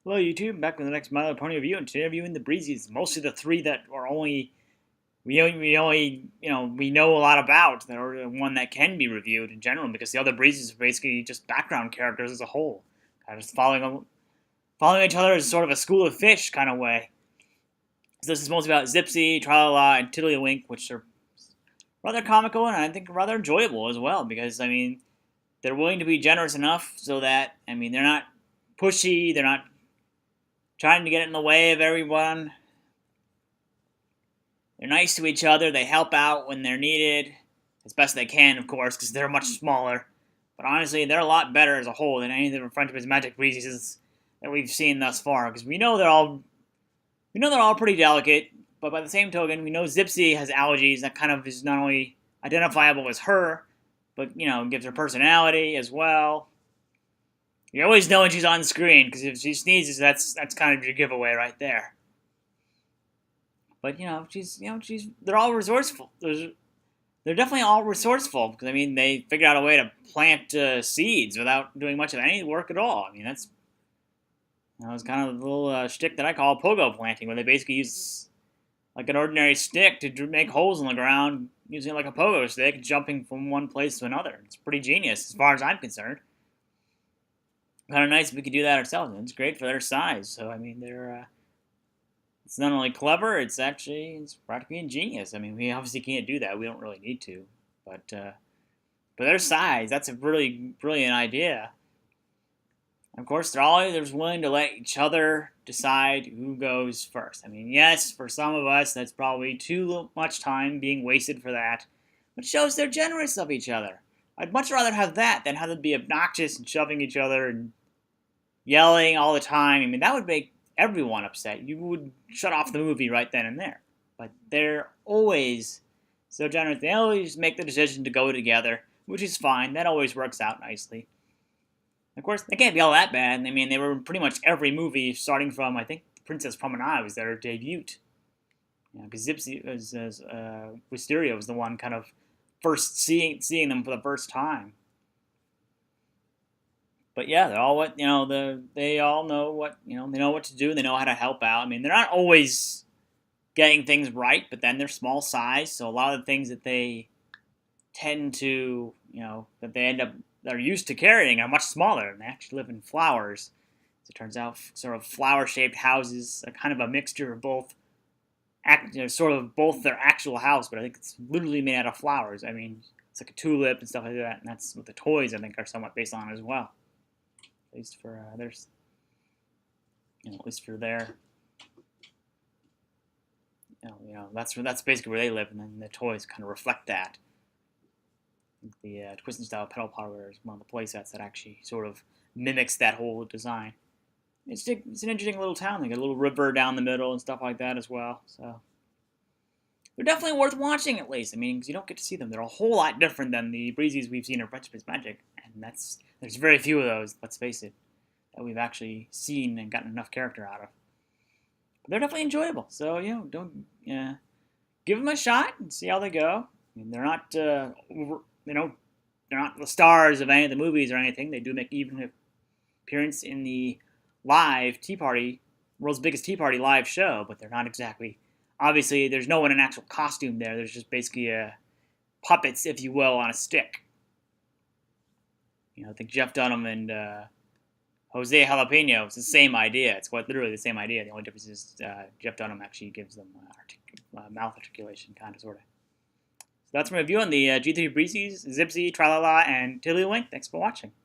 Hello YouTube, back with the next My Little Pony review, and today reviewing the Breezies. Mostly the three that are we know a lot about, that are the one that can be reviewed in general, because the other Breezies are basically just background characters as a whole, kind of just following each other as sort of a school of fish kind of way. So this is mostly about Zipzee, Tralala, and Tiddlywink, which are rather comical and I think rather enjoyable as well, because they're willing to be generous enough so that they're not pushy, they're not trying to get in the way of everyone. They're nice to each other. They help out when they're needed, as best they can, of course, because they're much smaller. But honestly, they're a lot better as a whole than any of the Friendship is Magic Breezes that we've seen thus far. Because we know they're all pretty delicate. But by the same token, we know Zipzee has allergies that kind of is not only identifiable as her, but gives her personality as well. You always know when she's on screen, because if she sneezes, that's kind of your giveaway right there. But they're all resourceful. They're definitely all resourceful, because they figured out a way to plant seeds without doing much of any work at all. That was kind of the little shtick that I call pogo planting, where they basically use like an ordinary stick to make holes in the ground, using it like a pogo stick, jumping from one place to another. It's pretty genius, as far as I'm concerned. Kind of nice if we could do that ourselves. It's great for their size. So they're it's not only clever, it's practically ingenious. We obviously can't do that. We don't really need to, but their size, that's a really brilliant idea. Of course, they're willing to let each other decide who goes first. Yes, for some of us, that's probably too much time being wasted for that, but it shows they're generous of each other. I'd much rather have that than have them be obnoxious and shoving each other and yelling all the time. That would make everyone upset. You would shut off the movie right then and there. But they're always so generous. They always make the decision to go together, which is fine. That always works out nicely. Of course, they can't be all that bad. They were in pretty much every movie, starting from, I think, Princess Promenade was their debut. Because Wisteria was the one kind of first seeing them for the first time. But yeah, they're all they all know what they know what to do. They know how to help out. They're not always getting things right, but then they're small size, so a lot of the things that they tend to that they're used to carrying are much smaller, and they actually live in flowers. As it turns out, sort of flower-shaped houses are kind of a mixture of both. Sort of both their actual house, but I think it's literally made out of flowers. It's like a tulip and stuff like that, and that's what the toys I think are somewhat based on as well. At least for their, that's basically where they live, and then the toys kind of reflect that. I think the Twist and Style Pedal Parlor is one of the playsets that actually sort of mimics that whole design. It's an interesting little town. They got a little river down the middle and stuff like that as well. So they're definitely worth watching at least. Because you don't get to see them. They're a whole lot different than the Breezies we've seen in Friendship is Magic, and there's very few of those. Let's face it, that we've actually seen and gotten enough character out of. But they're definitely enjoyable. So give them a shot and see how they go. They're not they're not the stars of any of the movies or anything. They do make even an appearance in the live Tea Party, World's Biggest Tea Party live show, but they're not exactly. Obviously, there's no one in actual costume there. There's just basically puppets, if you will, on a stick. I think Jeff Dunham and Jose Jalapeno, it's the same idea. It's quite literally the same idea. The only difference is Jeff Dunham actually gives them mouth articulation, kind of, sort of. So that's my review on the G3 Breezies, Zipzee, Tralala, and Tiddlywink. Thanks for watching.